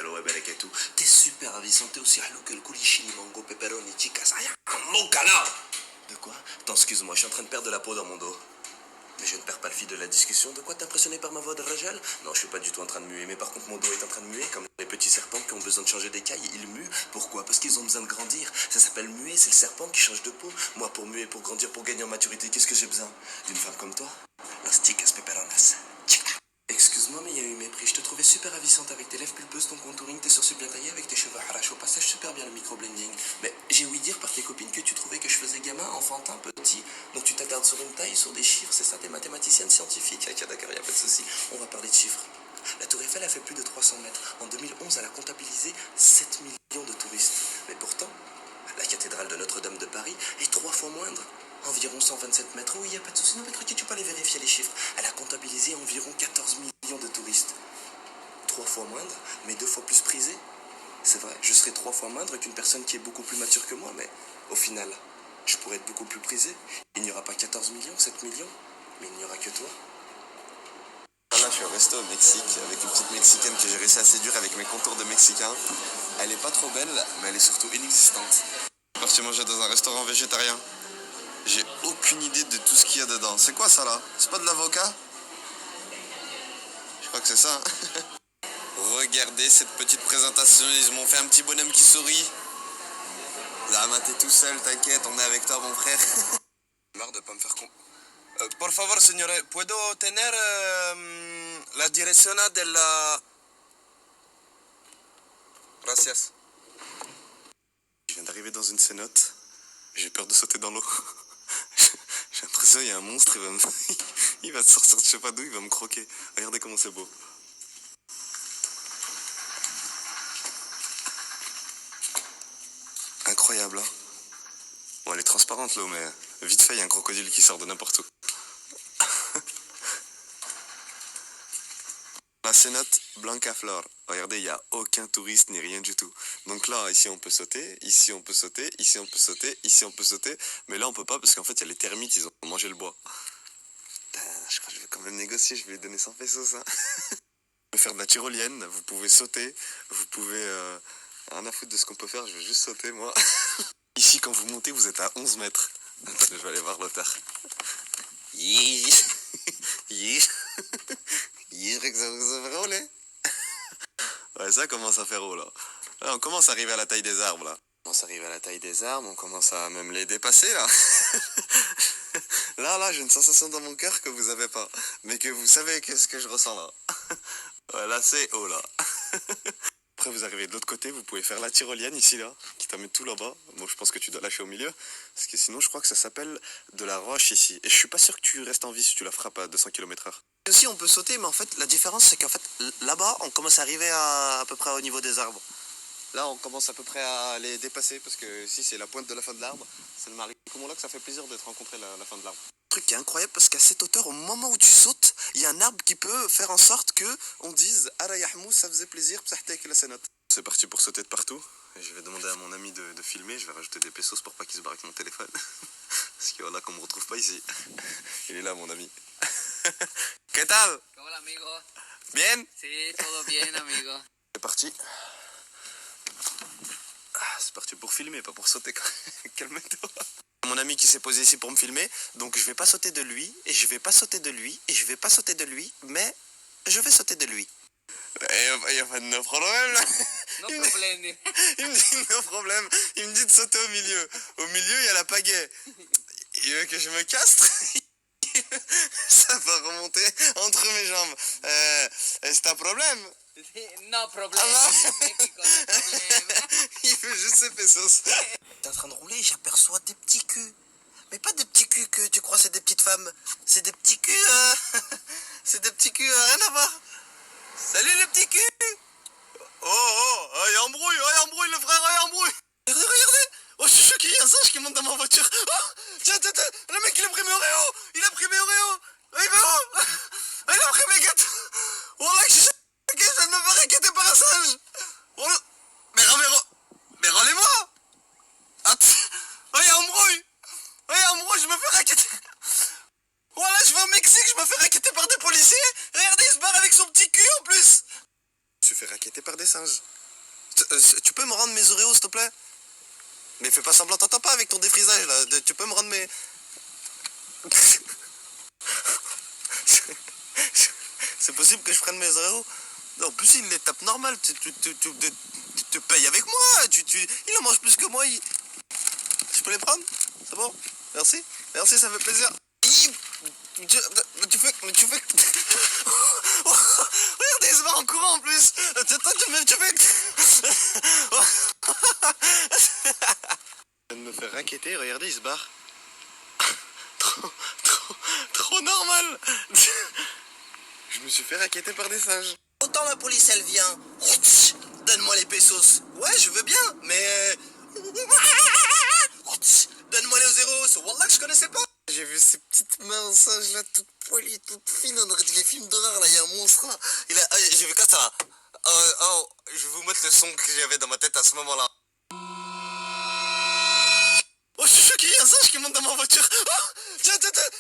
lo webelek et tout. T'es super ravissante, t'es aussi halou que le coulichini, mango, pepperoni, chicas, rien. Mon canard. De quoi? Attends, excuse-moi, je suis en train de perdre de la peau dans mon dos. Mais je ne perds pas le fil de la discussion. De quoi t'es impressionné par ma voix de Rajal? Non, je suis pas du tout en train de muer. Mais par contre, mon dos est en train de muer. Comme les petits serpents qui ont besoin de changer d'écailles, ils muent. Pourquoi? Parce qu'ils ont besoin de grandir. Ça s'appelle muer, c'est le serpent qui change de peau. Moi, pour muer, pour grandir, pour gagner en maturité, qu'est-ce que j'ai besoin? D'une femme comme toi? Las chicas peperonas. Excuse-moi, mais il y a eu mépris. Je te trouvais super ravissante avec tes lèvres pulpeuses, ton contouring, tes sourcils bien taillés, avec tes cheveux arrachés. Au passage, super bien le micro-blending. Mais j'ai ouï dire par tes copines que tu trouvais que je faisais gamin, enfantin, petit. Donc tu t'attardes sur une taille, sur des chiffres, c'est ça, t'es mathématicienne scientifique? Ok, d'accord, y a pas de souci. On va parler de chiffres. La Tour Eiffel a fait plus de 300 mètres. En 2011, elle a comptabilisé 7 millions de touristes. Mais pourtant, la cathédrale de Notre-Dame de Paris est 3 fois moindre. Environ 127 mètres. Oui, y a pas de souci. Non, mais crois que tu peux aller vérifier les chiffres. Elle a comptabilisé environ 14 millions de touristes. 3 fois moindre, mais 2 fois plus prisé. C'est vrai, je serai 3 fois moindre qu'une personne qui est beaucoup plus mature que moi, mais au final, je pourrais être beaucoup plus prisé. Il n'y aura pas 14 millions, 7 millions, mais il n'y aura que toi. Là, je suis au resto au Mexique avec une petite Mexicaine que j'ai réussi à séduire avec mes contours de Mexicain. Elle est pas trop belle, mais elle est surtout inexistante. Je suis parti manger dans un restaurant végétarien. J'ai aucune idée de tout ce qu'il y a dedans. C'est quoi ça là? C'est pas de l'avocat? Je crois que c'est ça. Regardez cette petite présentation, ils m'ont fait un petit bonhomme qui sourit. Zama, t'es tout seul, t'inquiète, on est avec toi mon frère. Marre de pas me faire con. Por favor, señores, ¿puedo tener la dirección de la... Gracias. Je viens d'arriver dans une cénote. J'ai peur de sauter dans l'eau. J'ai l'impression qu'il y a un monstre, il va sortir de je sais pas d'où, il va me croquer. Regardez comment c'est beau. Incroyable, hein. Bon, elle est transparente l'eau, mais vite fait, il y a un crocodile qui sort de n'importe où. La cénote Blanca Flor. Regardez, il n'y a aucun touriste ni rien du tout. Donc là, ici on peut sauter, ici on peut sauter, ici on peut sauter, ici on peut sauter. Mais là on peut pas parce qu'en fait il y a les termites, ils ont mangé le bois. Putain, je crois que je vais quand même négocier, je vais lui donner 100 pesos ça. Vous pouvez faire de la tyrolienne, vous pouvez sauter, vous pouvez... rien à foutre de ce qu'on peut faire, je vais juste sauter moi. Ici quand vous montez, vous êtes à 11 mètres. Attendez, je vais aller voir l'auteur. Yeah. Yeah. Yeah, que ça vous a fait rouler. Ouais, ça commence à faire haut, là. Là, on commence à arriver à la taille des arbres, là. On commence à arriver à la taille des arbres, on commence à même les dépasser, là. Là, j'ai une sensation dans mon cœur que vous avez pas. Mais que vous savez qu'est-ce que je ressens, là. Ouais, là, c'est haut, là. Après, vous arrivez de l'autre côté, vous pouvez faire la tyrolienne, ici, là, qui t'amène tout là-bas. Bon, je pense que tu dois lâcher au milieu. Parce que sinon, je crois que ça s'appelle de la roche, ici. Et je suis pas sûr que tu restes en vie si tu la frappes à 200 km/h. Aussi on peut sauter, mais en fait la différence c'est qu'en fait là-bas on commence à arriver à peu près au niveau des arbres. Là on commence à peu près à les dépasser parce que ici c'est la pointe de la fin de l'arbre. C'est le Maricomola que ça fait plaisir d'être rencontré la fin de l'arbre. Le truc qui est incroyable parce qu'à cette hauteur, au moment où tu sautes, il y a un arbre qui peut faire en sorte que on dise Arayahmou, ça faisait plaisir, la cénote. C'est parti pour sauter de partout. Et je vais demander à mon ami de filmer, je vais rajouter des pesos pour pas qu'il se barre avec mon téléphone. Parce que voilà qu'on me retrouve pas ici. Il est là mon ami. ¿Qué tal? Hola, amigo. Bien? Sí, todo bien, amigo. C'est parti. Ah, c'est parti pour filmer, pas pour sauter. Calme-toi. Mon ami qui s'est posé ici pour me filmer, donc je vais pas sauter de lui, et je vais pas sauter de lui, et je vais pas sauter de lui, mais je vais sauter de lui. Il y a pas de problème là. No problème. Il me dit no problème. Il me dit de sauter au milieu. Au milieu, il y a la pagaie. Il veut que je me castre. Ça va remonter entre mes jambes. C'est un problème? No problème. Ah Mexico, no problème. Il veut juste ses pesos. T'es en train de rouler, j'aperçois des petits culs. Mais pas des petits culs que tu crois c'est des petites femmes. C'est des petits culs, c'est des petits culs, rien à voir. Salut les petits culs. Oh, il embrouille le frère, il embrouille. Regardez. Oh, je suis choqué, il y a un singe qui monte dans ma voiture. Oh, tiens, le mec il a pris mes Oreos. Il a pris mes Oreos. Oh, il va où? Oh, il a pris mes gâteaux. Oh là, je suis choqué, je viens de me faire raqueter par un singe. Oh, mais rendez-moi. Oh, il y a embrouille. Oh, il y a embrouille, je me fais raqueter. Oh là, je vais au Mexique, je me fais raqueter par des policiers. Regardez, il se barre avec son petit cul en plus. Je me fais raqueter par des singes. Tu peux me rendre mes Oreos, s'il te plaît? Mais fais pas semblant, t'entends pas avec ton défrisage, là. Tu peux me rendre mes... C'est possible que je prenne mes Oreos? En plus, il les tape normal. Tu te payes avec moi. Il en mange plus que moi. Je peux les prendre? C'est bon? Merci. Merci, ça fait plaisir. Tu fais... Regardez, il se barre en courant en plus. Tu fais... Je viens de me faire raqueter. Regardez, il se barre. Trop normal. Je me suis fait raqueter par des singes. Autant la police elle vient. Donne-moi les pesos. Ouais, je veux bien, mais... Donne-moi les zéros. Wallah que je connaissais pas. J'ai vu ces petites mains en singe là, toutes poilues, toutes fines. On dirait les films d'horreur là, il y a un monstre là. J'ai vu que ça. Je vais vous mettre le son que j'avais dans ma tête à ce moment-là. Oh, je suis choqué, il y a un singe qui monte dans ma voiture. Oh, tiens,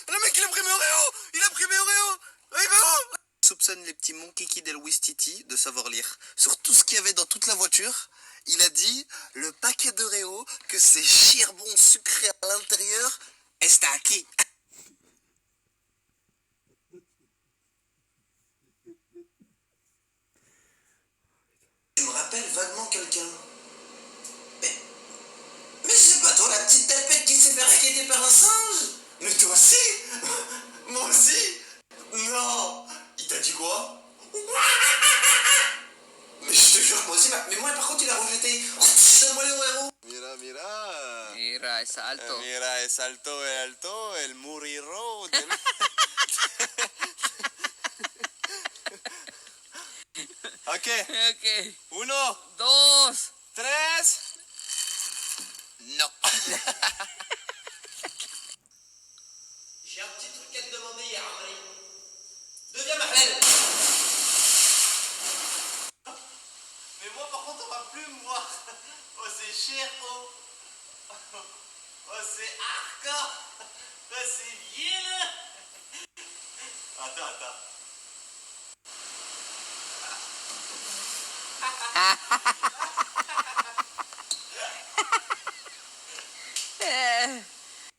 le mec il a pris mes Oreos. Il a pris mes Oreos. Il va où? Soupçonne les petits monkiki del Wistiti de savoir lire. Sur tout ce qu'il y avait dans toute la voiture, il a dit le paquet d'Oreos que c'est charbon sucré à l'intérieur está aquí. Tu me rappelles vaguement quelqu'un. Mais c'est pas toi la petite tapette qui s'est fait raqueter par un singe? Mais toi aussi? Moi aussi? Non. Il t'a dit quoi? Mais je te jure, moi aussi, mais moi par contre il a rejeté. Donne-moi les héros. Mira. Mira, es alto. Mira, es alto, el muriro. Ok. Ok. 1, 2. 3. Non. J'ai un petit truc à te demander, Yamri. Deuxième appel. Mais moi, par contre, on va plus me voir. Oh, c'est cher, oh. Oh, c'est hardcore. Oh, c'est vieux. Attends.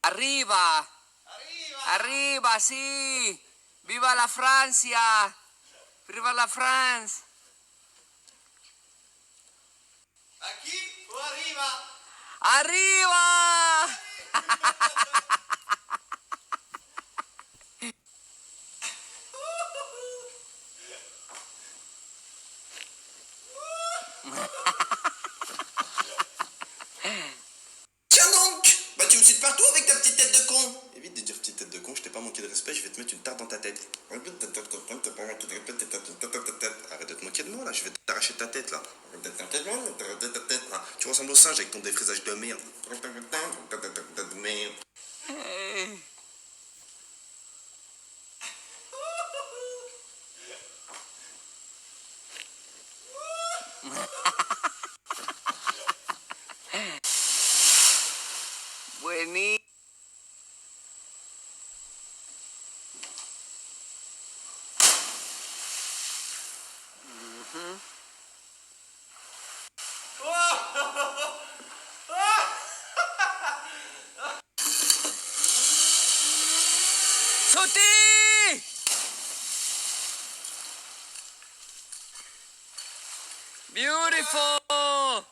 Arriba. Arriba, sí. Viva la Francia. Viva la France. Aquí o arriba. Arriba. Tiens donc. Bah tu me cites partout avec ta petite tête de con. Évite de dire petite tête de con, je t'ai pas manqué de respect, je vais te mettre une tarte dans ta tête. Arrête de te moquer de moi là, je vais t'arracher ta tête là. Tu ressembles au singe avec ton défrisage de merde. Buenísimo. ¡Suti! Beautiful. ¡Oh!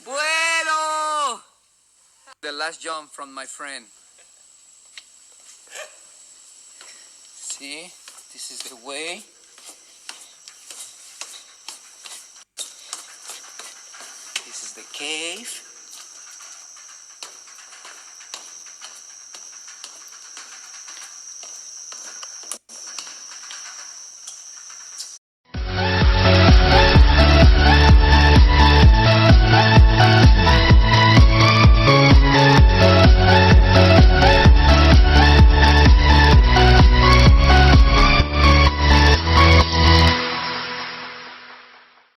Bueno. The last jump from my friend. See, this is the way. This is the cave.